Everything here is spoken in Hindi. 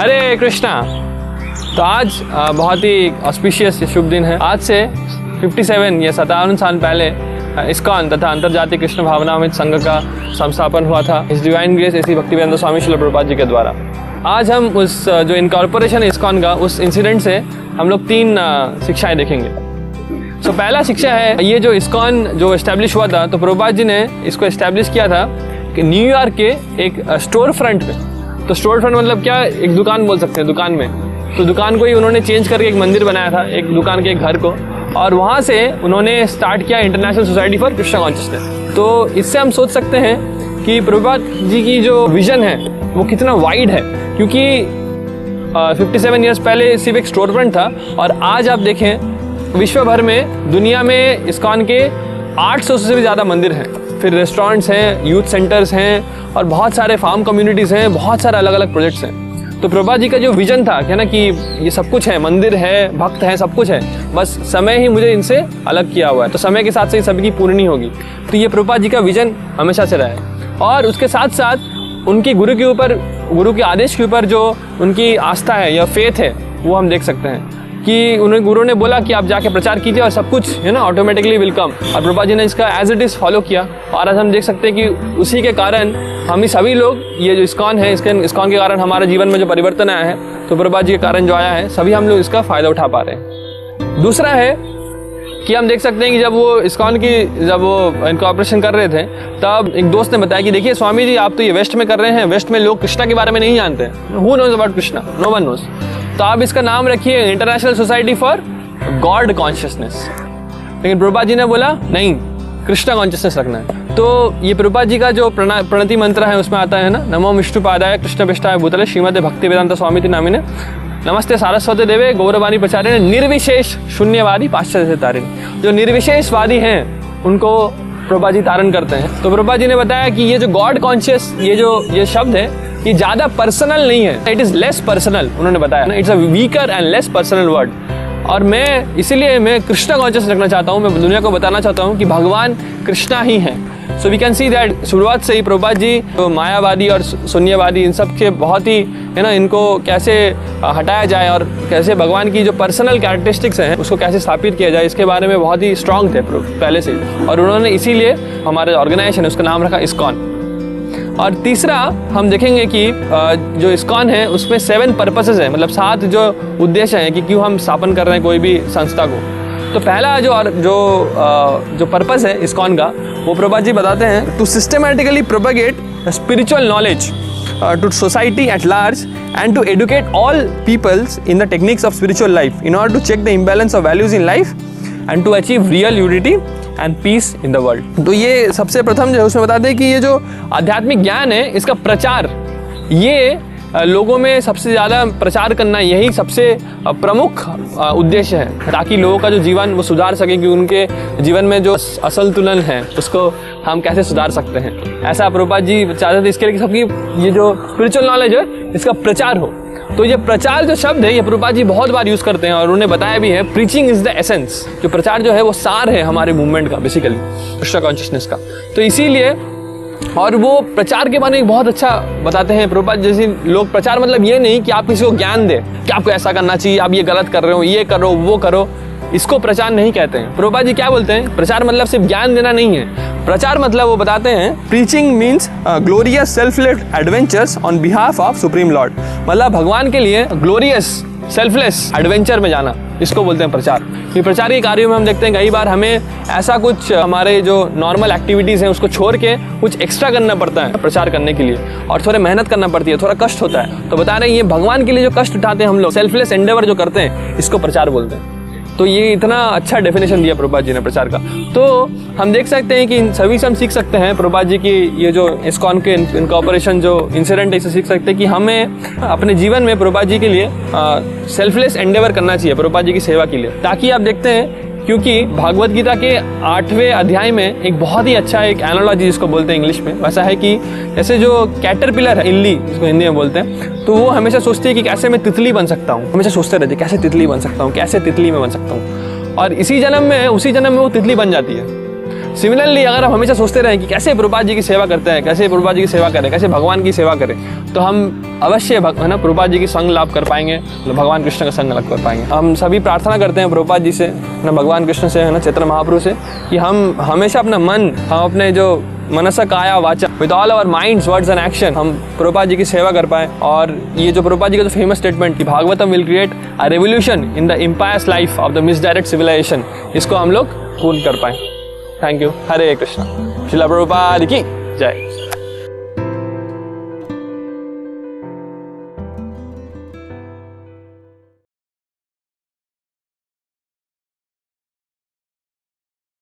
हरे कृष्णा। तो आज बहुत ही ऑस्पिशियस शुभ दिन है। आज से 57 या 57 साल पहले इस्कॉन तथा अंतर्जातीय कृष्ण भावनामृत संघ का संस्थापन हुआ था इस डिवाइन ग्रेस ऐसी भक्तिवेदांत स्वामी श्रील प्रभुपाद जी के द्वारा। आज हम उस जो इनकॉर्पोरेशन इस्कॉन का उस इंसिडेंट से हम लोग 3 शिक्षाएं देखेंगे। तो पहला शिक्षा है, ये जो इस्कॉन जो एस्टैब्लिश हुआ था, तो प्रभुपाद जी ने इसको एस्टैब्लिश किया था कि न्यूयॉर्क के एक स्टोर फ्रंट पे। तो स्टोर फ्रंट मतलब क्या, एक दुकान बोल सकते हैं, दुकान में। तो दुकान को ही उन्होंने चेंज करके एक मंदिर बनाया था, एक दुकान के एक घर को, और वहाँ से उन्होंने स्टार्ट किया international society for Krishna consciousness. तो इससे हम सोच सकते हैं कि प्रभुपाद जी की जो विजन है वो कितना वाइड है, क्योंकि 57 ईयर्स पहले सिर्फ एक स्टोर फ्रंट था, और आज आप देखें विश्व भर में, दुनिया में इस्कॉन के 800 से भी ज़्यादा मंदिर हैं, फिर रेस्टोरेंट्स हैं, यूथ सेंटर्स हैं, और बहुत सारे फार्म कम्युनिटीज़ हैं, बहुत सारे अलग अलग प्रोजेक्ट्स हैं। तो प्रभुपाद जी का जो विजन था क्या ना, कि ये सब कुछ है, मंदिर है, भक्त है, सब कुछ है, बस समय ही मुझे इनसे अलग किया हुआ है, तो समय के साथ से सभी की पूर्णी होगी। तो ये प्रभुपाद जी का विजन हमेशा से रहा है। और उसके साथ साथ उनकी गुरु के ऊपर, गुरु के आदेश के ऊपर जो उनकी आस्था है या फेथ है, वो हम देख सकते हैं कि उन्हें गुरु ने बोला कि आप जाके प्रचार कीजिए और सब कुछ है ना ऑटोमेटिकली विल कम। और प्रभुपाद जी ने इसका एज इट इज़ फॉलो किया, और आज हम देख सकते हैं कि उसी के कारण हम ही सभी लोग, ये जो इस्कॉन है, इस्कॉन के कारण हमारे जीवन में जो परिवर्तन आया है, तो प्रभुपाद जी के कारण जो आया है, सभी हम लोग इसका फ़ायदा उठा पा रहे हैं। दूसरा है कि हम देख सकते हैं कि जब वो इस्कॉन की इनकॉर्पोरेशन कर रहे थे, तब एक दोस्त ने बताया कि देखिए स्वामी जी, आप तो ये वेस्ट में कर रहे हैं, वेस्ट में लोग कृष्णा के बारे में नहीं जानते हैं, who knows about Krishna, no one knows, तो आप इसका नाम रखिए international society for god consciousness. लेकिन प्रभुपाद जी ने बोला नहीं, कृष्णा कॉन्शियसनेस रखना है। तो ये प्रभुपाद जी का जो प्रणति मंत्र है उसमें आता है ना, नमो विष्णुपादाय कृष्ण पृष्ठाय भूतले श्रीमते भक्तिवेदांत स्वामी नामिने नमस्ते सारस्वती देवे गौरवाणी प्रचारिणे निर्विशेष शून्यवादी पाश्चात्य तारिणी। जो निर्विशेषवादी हैं उनको प्रभुपाद जी तारण करते हैं। तो प्रभुपाद जी ने बताया कि ये जो गॉड कॉन्शियस, ये शब्द है, ये ज़्यादा पर्सनल नहीं है, इट इज़ लेस पर्सनल। उन्होंने बताया ना, it's a weaker and less personal word. और मैं इसीलिए मैं कृष्णा कॉन्शियस रखना चाहता हूँ, मैं दुनिया को बताना चाहता हूँ कि भगवान कृष्णा ही है। So we can see that शुरुआत से ही प्रभुपाद जी तो मायावादी और शून्यवादी इन सब के बहुत ही है ना, इनको कैसे हटाया जाए और कैसे भगवान की जो पर्सनल कैरेक्टरिस्टिक्स हैं उसको कैसे स्थापित किया जाए, इसके बारे में बहुत ही स्ट्रांग थे पहले से ही। और उन्होंने इसीलिए हमारे ऑर्गेनाइजेशन है उसका नाम रखा इस्कॉन। और तीसरा हम देखेंगे कि जो इस्कॉन है उसमें 7 पर्पसेस हैं, मतलब 7 जो उद्देश्य हैं कि क्यों हम स्थापन कर रहे हैं कोई भी संस्था को। तो पहला जो पर्पस है इस्कॉन का, वो प्रभुपाद जी बताते हैं, to systematically propagate spiritual knowledge to society at large and to educate all peoples in the techniques of spiritual life in order to check the imbalance of values in life and to achieve real unity and peace in the world. तो ये सबसे प्रथम जो है उसमें बताते हैं कि ये जो आध्यात्मिक ज्ञान है, इसका प्रचार, ये लोगों में सबसे ज़्यादा प्रचार करना, यही सबसे प्रमुख उद्देश्य है, ताकि लोगों का जो जीवन वो सुधार सके, कि उनके जीवन में जो असंतुलन है उसको हम कैसे सुधार सकते हैं। ऐसा प्रभुपाद जी चाहते थे इसके लिए कि सबकी ये जो स्पिरिचुअल नॉलेज है इसका प्रचार हो। तो ये प्रचार जो शब्द है ये प्रभुपाद जी बहुत बार यूज़ करते हैं, और उन्होंने बताया भी है, प्रीचिंग इज़ द एसेंस। जो प्रचार जो है वो सार है हमारे मूवमेंट का, बेसिकली कृष्णा कॉन्शियसनेस का। तो इसीलिए, और वो प्रचार के बारे में बहुत अच्छा बताते हैं प्रभुपाद। जैसे लोग प्रचार मतलब ये नहीं कि आप किसी को ज्ञान दें कि आपको ऐसा करना चाहिए, आप ये गलत कर रहे हो, ये करो, वो करो, इसको प्रचार नहीं कहते हैं। प्रभुपाद जी क्या बोलते हैं, प्रचार मतलब सिर्फ ज्ञान देना नहीं है। प्रचार मतलब वो बताते हैं, preaching means glorious selfless adventures on behalf of supreme Lord. मतलब भगवान के लिए ग्लोरियस सेल्फलेस एडवेंचर में जाना, इसको बोलते हैं प्रचार। ये प्रचार के कार्यों में हम देखते हैं कई बार हमें ऐसा कुछ हमारे जो नॉर्मल एक्टिविटीज़ हैं उसको छोड़ के कुछ एक्स्ट्रा करना पड़ता है प्रचार करने के लिए, और थोड़ा मेहनत करना पड़ती है, थोड़ा कष्ट होता है। तो बता रहे हैं ये भगवान के लिए जो कष्ट उठाते हैं हम लोग, सेल्फलेस एंडेवर जो करते हैं, इसको प्रचार बोलते हैं। तो ये इतना अच्छा डेफिनेशन दिया प्रभुपाद जी ने प्रचार का। तो हम देख सकते हैं कि इन सभी से हम सीख सकते हैं प्रभुपाद जी की ये जो इस्कॉन के इनकॉर्पोरेशन जो इंसिडेंट है, इसे सीख सकते हैं कि हमें अपने जीवन में प्रभुपाद जी के लिए सेल्फलेस एंडेवर करना चाहिए प्रभुपाद जी की सेवा के लिए। ताकि आप देखते हैं, क्योंकि भागवत गीता के 8वें अध्याय में एक बहुत ही अच्छा एक एनालॉजी जिसको बोलते हैं इंग्लिश में, वैसा है कि जैसे जो कैटरपिलर है, इल्ली जिसको हिंदी में बोलते हैं, तो वो हमेशा सोचती है कि कैसे मैं तितली बन सकता हूँ, हमेशा सोचते रहते कैसे तितली बन सकता हूँ, कैसे तितली में बन सकता हूँ, और उसी जन्म में वो तितली बन जाती है। सिमिलरली अगर हम हमेशा सोचते रहें कि कैसे प्रभुपाद जी की सेवा करते हैं, कैसे प्रभुपाद जी की सेवा करें, कैसे भगवान की सेवा करें, तो हम अवश्य है ना प्रभुपाद जी की संग लाभ कर पाएंगे, भगवान कृष्ण का संग लाभ कर पाएंगे। हम सभी प्रार्थना करते हैं प्रभुपाद जी से, ना भगवान कृष्ण से, है ना चैतन्य महाप्रभु से, कि हम हमेशा अपना मन, हम अपने जो मनसा काया वाचा with all our minds words and action हम प्रभुपाद जी की सेवा कर पाए। और ये जो प्रभुपाद जी का जो फेमस स्टेटमेंट कि Bhagavatam will create a revolution in the empires life of the misdirect civilisation, इसको हम लोग पूर्ण कर पाए। Thank you. हरे कृष्णा। श्रील प्रभुपाद की जय।